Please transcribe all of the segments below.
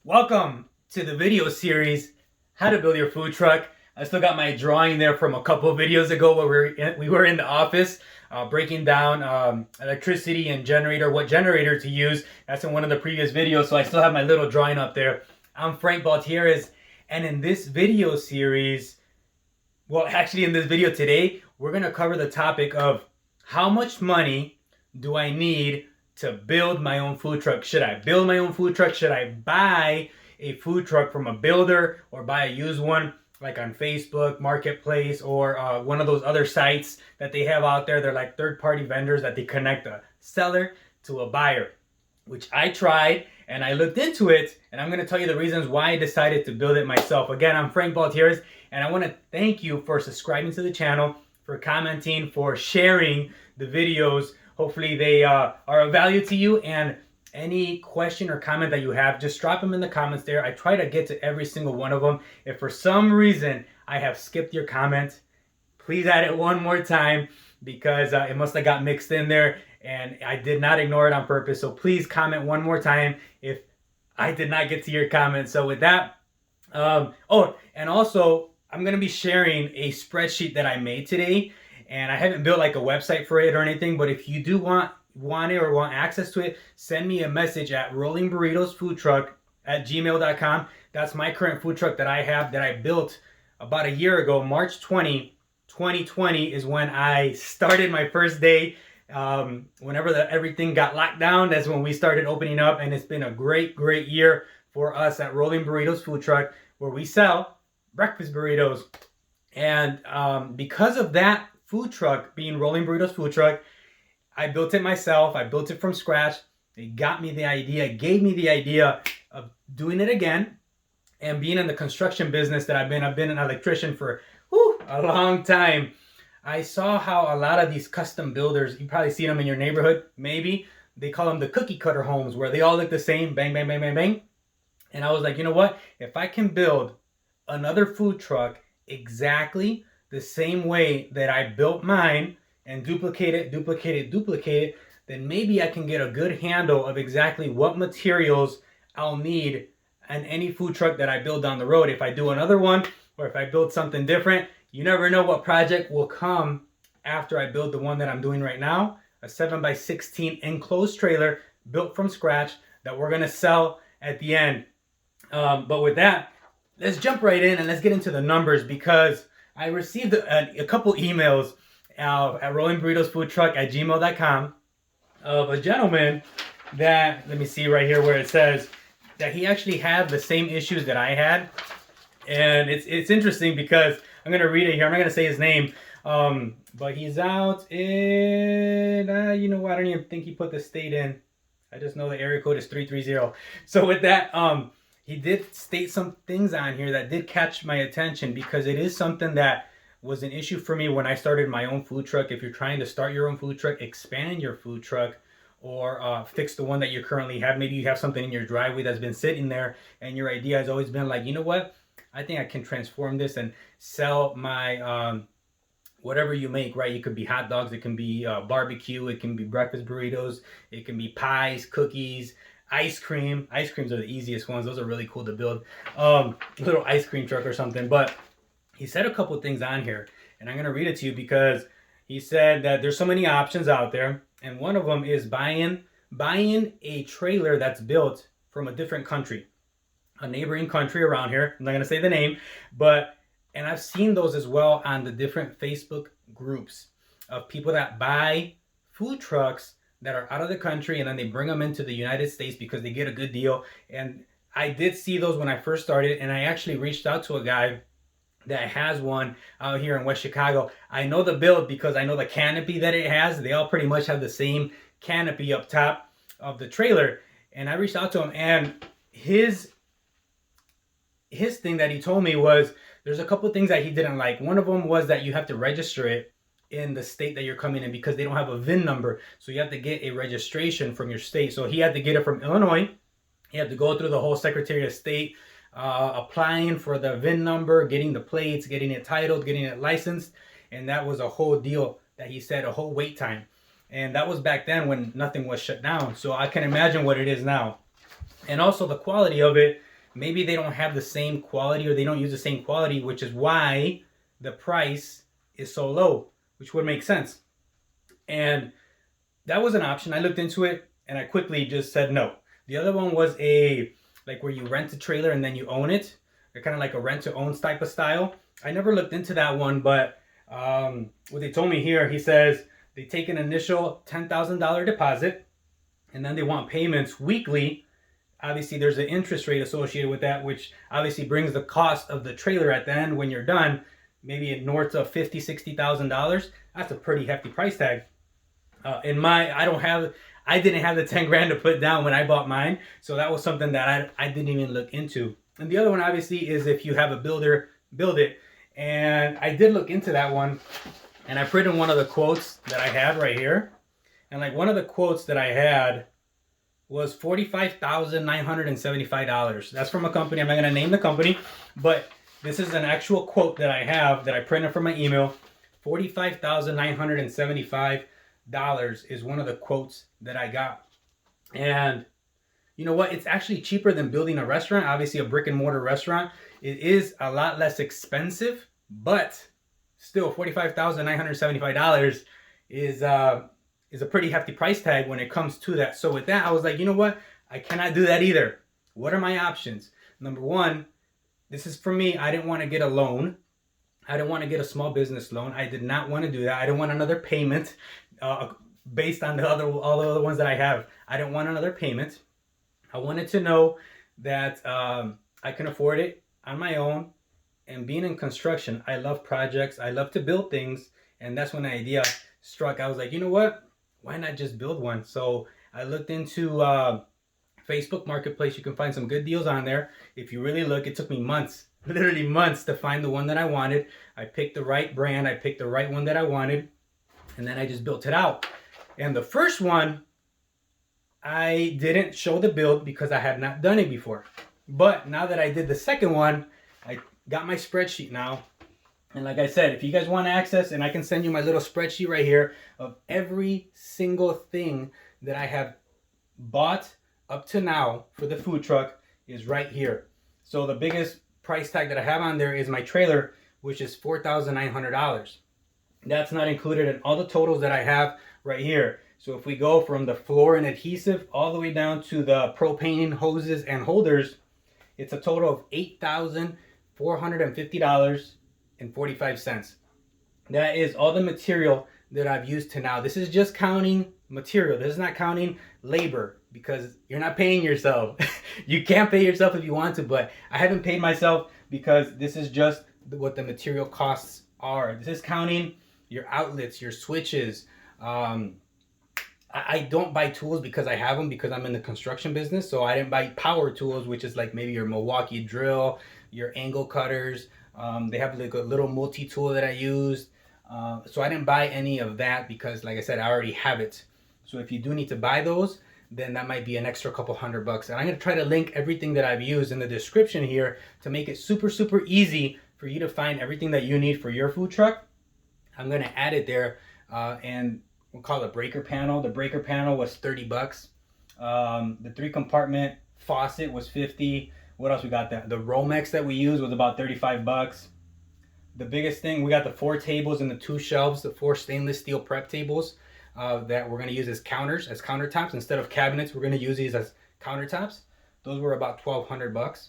Welcome to the video series, How to Build Your Food Truck. I still got my drawing there from a couple of videos ago where we were in the office breaking down electricity and generator, what generator to use. That's in one of the previous videos, so I still have my little drawing up there. I'm Frank Baltieres, and in this video series, well, actually in this video today, we're going to cover the topic of how much money do I need to build my own food truck? Should I build my own food truck? Should I buy a food truck from a builder or buy a used one like on Facebook Marketplace or one of those other sites that they have out there? They're like third-party vendors that they connect a seller to a buyer, which I tried and I looked into it, and I'm going to tell you the reasons why I decided to build it myself. Again, I'm Frank Baltieres, and I want to thank you for subscribing to the channel, for commenting, for sharing the videos. Hopefully they are of value to you, and any question or comment that you have, just drop them in the comments there. I try to get to every single one of them. If for some reason I have skipped your comment, please add it one more time because it must have got mixed in there and I did not ignore it on purpose. So please comment one more time if I did not get to your comment. So with that, oh, and also I'm going to be sharing a spreadsheet that I made today. And I haven't built like a website for it or anything, but if you do want it or want access to it, send me a message at Rolling Burritos Food Truck at gmail.com. That's my current food truck that I have that I built about a year ago. March 20, 2020 is when I started my first day. Whenever everything got locked down, that's when we started opening up, and it's been a great year for us at Rolling Burritos Food Truck, where we sell breakfast burritos. And because of that food truck being Rolling Burritos Food Truck, I built it myself. I built it from scratch. It got me the idea, gave me the idea of doing it again and being in the construction business that I've been an electrician for a long time. I saw how a lot of these custom builders, you probably see them in your neighborhood, maybe. They call them the cookie cutter homes, where they all look the same, bang, bang, bang, bang, bang. And I was like, you know what? If I can build another food truck exactly the same way that I built mine and duplicate it, then maybe I can get a good handle of exactly what materials I'll need in any food truck that I build down the road. If I do another one or if I build something different, you never know what project will come after I build the one that I'm doing right now, a 7x16 enclosed trailer built from scratch that we're going to sell at the end. But with that, let's jump right in and let's get into the numbers, because I received a couple emails at Rolling Burritos Food Truck at gmail.com of a gentleman that, let me see right here where it says that he actually had the same issues that I had. And it's interesting because I'm going to read it here. I'm not going to say his name, but he's out in, you know what, I don't even think he put the state in. I just know the area code is 330. So with that, he did state some things on here that did catch my attention, because it is something that was an issue for me when I started my own food truck. If you're trying to start your own food truck, expand your food truck, or fix the one that you currently have. Maybe you have something in your driveway that's been sitting there and your idea has always been like, you know what, I think I can transform this and sell my whatever you make, right? It could be hot dogs, it can be barbecue, it can be breakfast burritos, it can be pies, cookies, ice cream. Ice creams are the easiest ones. Those are really cool to build. Little ice cream truck or something. But he said a couple things on here, and I'm going to read it to you because he said that there's so many options out there, and one of them is buying a trailer that's built from a different country, a neighboring country around here. I'm not going to say the name, and I've seen those as well on the different Facebook groups of people that buy food trucks that are out of the country, and then they bring them into the United States because they get a good deal. And I did see those when I first started, and I actually reached out to a guy that has one out here in West Chicago. I know the build because I know the canopy that it has. They all pretty much have the same canopy up top of the trailer. And I reached out to him, and his thing that he told me was there's a couple things that he didn't like. One of them was that you have to register it in the state that you're coming in because they don't have a VIN number. So you have to get a registration from your state. So he had to get it from Illinois. He had to go through the whole Secretary of State, applying for the VIN number, getting the plates, getting it titled, getting it licensed. And that was a whole deal that he said, a whole wait time. And that was back then when nothing was shut down. So I can imagine what it is now. And also the quality of it maybe they don't have the same quality or they don't use the same quality, which is why the price is so low, which would make sense. And that was an option. I looked into it and I quickly just said no. The other one was like where you rent a trailer and then you own it. They're kind of like a rent to own type of style. I never looked into that one, but what they told me here, he says they take an initial $10,000 deposit and then they want payments weekly. Obviously, there's an interest rate associated with that, which obviously brings the cost of the trailer at the end when you're done, maybe north of $50,000, $60,000. That's a pretty hefty price tag. I didn't have the 10 grand to put down when I bought mine. So that was something that I didn't even look into. And the other one obviously is if you have a builder, build it. And I did look into that one and I printed one of the quotes that I had right here. And like one of the quotes that I had was $45,975. That's from a company. I'm not going to name the company, but this is an actual quote that I have that I printed from my email. $45,975 is one of the quotes that I got. And you know what? It's actually cheaper than building a restaurant. Obviously, a brick and mortar restaurant. It is a lot less expensive, but still $45,975 is a pretty hefty price tag when it comes to that. So with that, I was like, you know what? I cannot do that either. What are my options? Number one, this is for me. I didn't want to get a loan. I didn't want to get a small business loan. I did not want to do that. I didn't want another payment based on all the other ones that I have. I didn't want another payment. I wanted to know that I can afford it on my own. And being in construction, I love projects. I love to build things. And that's when the idea struck. I was like, you know what? Why not just build one? So I looked into Facebook Marketplace. You can find some good deals on there. If you really look, it took me months, literally months to find the one that I wanted. I picked the right brand. I picked the right one that I wanted. And then I just built it out. And the first one, I didn't show the build because I had not done it before. But now that I did the second one, I got my spreadsheet now. And like I said, if you guys want access, and I can send you my little spreadsheet right here of every single thing that I have bought up to now for the food truck is right here. So the biggest price tag that I have on there is my trailer, which is $4,900. That's not included in all the totals that I have right here. So if we go from the floor and adhesive all the way down to the propane hoses and holders, it's a total of $8,450.45. That is all the material that I've used to now. This is just counting material. This is not counting labor because you're not paying yourself. You can't pay yourself if you want to, but I haven't paid myself because this is just what the material costs are. This is counting your outlets, your switches. I don't buy tools because I have them because I'm in the construction business. So I didn't buy power tools, which is like maybe your Milwaukee drill, your angle cutters. They have like a little multi-tool that I used. So I didn't buy any of that because, like I said, I already have it. So if you do need to buy those, then that might be an extra couple $100. And I'm going to try to link everything that I've used in the description here to make it super, super easy for you to find everything that you need for your food truck. I'm going to add it there and we'll call it a breaker panel. The breaker panel was $30. The 3-compartment faucet was $50. What else we got there? The Romex that we used was about $35. The biggest thing, we got the 4 tables and the 2 shelves, the 4 stainless steel prep tables that we're going to use as counters, as countertops. Instead of cabinets, we're going to use these as countertops. Those were about $1,200.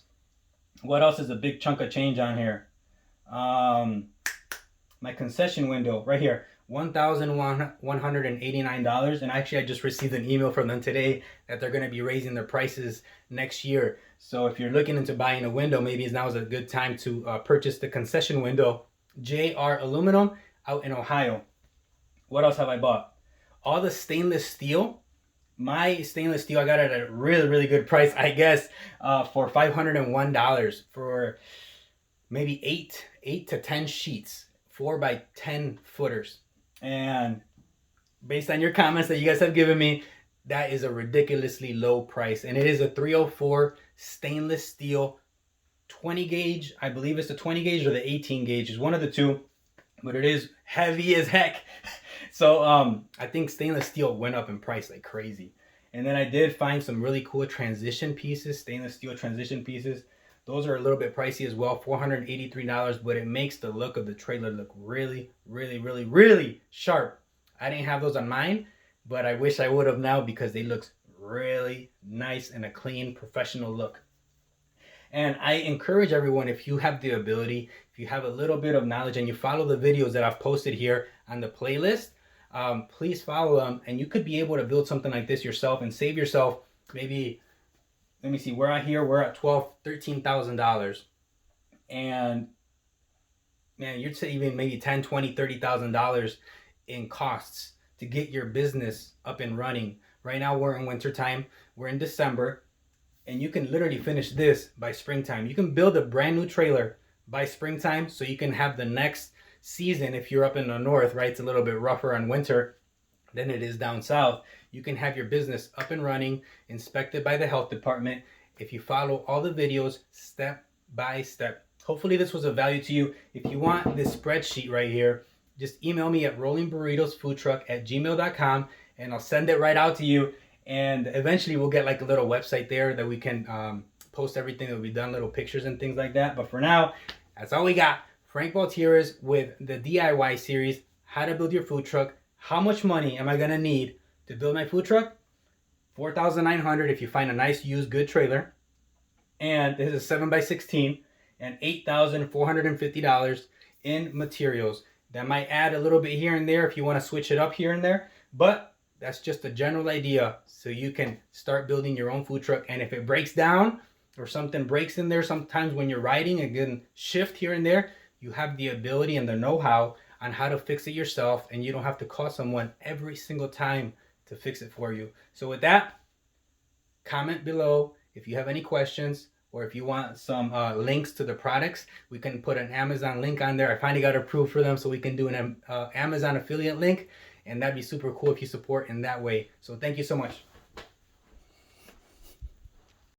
What else is a big chunk of change on here? My concession window right here, $1,189. And actually, I just received an email from them today that they're going to be raising their prices next year. So if you're looking into buying a window, maybe now is a good time to purchase the concession window. JR Aluminum out in Ohio. What else have I bought? All the stainless steel. My stainless steel, I got it at a really, really good price, I guess, for $501 for maybe 8 to 10 sheets, 4 by 10 footers. And based on your comments that you guys have given me, that is a ridiculously low price. And it is a 304 stainless steel 20 gauge. I believe it's the 20 gauge or the 18 gauge. Is one of the two, but it is heavy as heck. So I think stainless steel went up in price like crazy. And then I did find some really cool transition pieces, stainless steel transition pieces. Those are a little bit pricey as well, $483, but it makes the look of the trailer look really, really, really, really sharp. I didn't have those on mine, but I wish I would have now because they look really nice and a clean, professional look. And I encourage everyone, if you have the ability, if you have a little bit of knowledge and you follow the videos that I've posted here on the playlist, please follow them, and you could be able to build something like this yourself and save yourself maybe, let me see, we're at $13,000. And man, you'd say even maybe $10, $20, $30,000 in costs to get your business up and running. Right now we're in winter time, we're in December, and you can literally finish this by springtime. You can build a brand new trailer by springtime so you can have the next season. If you're up in the north, right, it's a little bit rougher on winter than it is down south. You can have your business up and running, inspected by the health department, if you follow all the videos step by step. Hopefully this was of value to you. If you want this spreadsheet right here, just email me at rollingburritosfoodtruck@gmail.com and I'll send it right out to you. And eventually we'll get like a little website there that we can post everything that we've done, little pictures and things like that. But for now, that's all we got. Frank Baltierez with the DIY series, how to build your food truck. How much money am I gonna need to build my food truck? $4,900 if you find a nice used good trailer. And this is 7x16 and $8,450 in materials. That might add a little bit here and there if you want to switch it up here and there, but that's just a general idea so you can start building your own food truck. And if it breaks down or something breaks in there, sometimes when you're riding, again, shift here and there, you have the ability and the know-how on how to fix it yourself, and you don't have to call someone every single time to fix it for you. So with that, comment below if you have any questions, or if you want some links to the products. We can put an Amazon link on there. I finally got approved for them, so we can do an Amazon affiliate link, and that'd be super cool if you support in that way. So thank you so much.